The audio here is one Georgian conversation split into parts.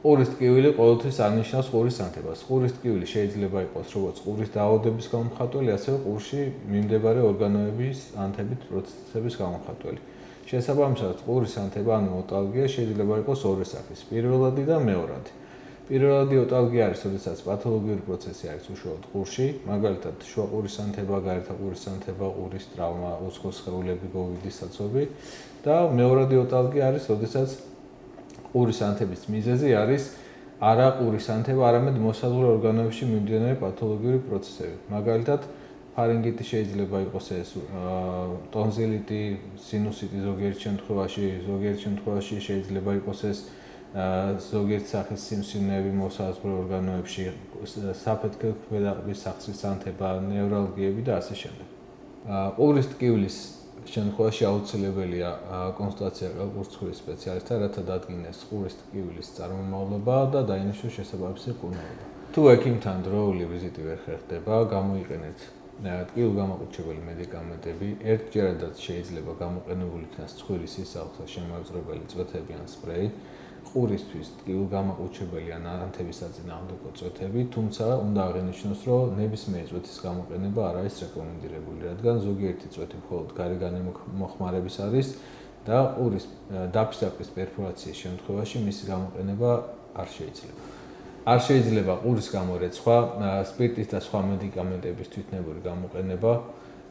ყურის ტკივილი ყოველთვის არნიშნავს ყურის ანთებას. ყურის ტკივილი შეიძლება იყოს როგორც ყურის დაავადების გამომხატველი, ასევე ყურში მიმდებარე ორგანოების ანთებით პროცესების გამომხატველი. შესაბამისად, ყურის ანთება ანუ ოტალგია შეიძლება იყოს ორი სახის, პირველადი და მეორადი. პირველადი ოტალგია არის, როდესაც პათოლოგიური პროცესი არის უშუალოდ ყურში, მაგალითად, შუაყურის ანთება, გარეთა ყურის ანთება, ყურის ტრავმა, უცხო სხეულები, გოვიდის საცობი და მეორადი ოტალგია არის, როდესაც ყურის ანთების მიზეზი არის არა ყურის ანთება, არამედ მოსაზღვრე ორგანოებში მიმდინარე პათოლოგიური პროცესები. მაგალითად, ფარინგიტი შეიძლება იყოს ეს ტონზილიტი, სინუსიტი ზოგიერთ შემთხვევაში შეიძლება იყოს ეს ზოგიერთ სახის სიმსივნეები მოსაზღვრე ორგანოებში, საფეთქე ქვედაყბის სახსრის ანთება, ნევრალგიები და ასე შემდეგ. ყურის ტკივილის შემთხვევაში აუცილებელია კონსულტაცია ყურცხვირის სპეციალისტთან, რათა დადგინდეს ყურის ტკივილის წარმომავლობა და დაინიშნოს შესაბამისი მკურნალობა. თუ ექიმთან დროული ვიზიტი ვერ ხერხდება, გამოიყენეთ ტკივილგამაყუჩებელი მედიკამენტები, ერთჯერადაც შეიძლება გამოყენებული იქნას ცხვირის სისხლს შემოეწრებელი წვეთები ან სპრეი, ყურისთვის ტკივილგამაყუჩებელი ან ანთების საწინააღმდეგო წვეთები, თუმცა უნდა აღინიშნოს, რომ ნებისმიერი წვეთის გამოყენება არ არის რეკომენდირებული, რადგან ზოგიერთი წვეთი მხოლოდ გარეგანი მოხმარების არის და ყურის დაფისაკვის პერფორაციის შემთხვევაში მისი გამოყენება არ შეიძლება. არ შეიძლება ყურის გამო რეცხვა, სპირტის და სხვა მედიკამენტების თვითნებური გამოყენება,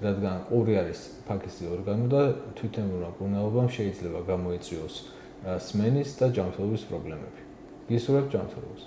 რადგან ყური არის ფაქიზი ორგანო და თვითნებურმა მკურნალობამ შეიძლება გამოიწვიოს სმენის და ჯანმრთელობის პრობლემები. გისურვებთ ჯანმრთელობას.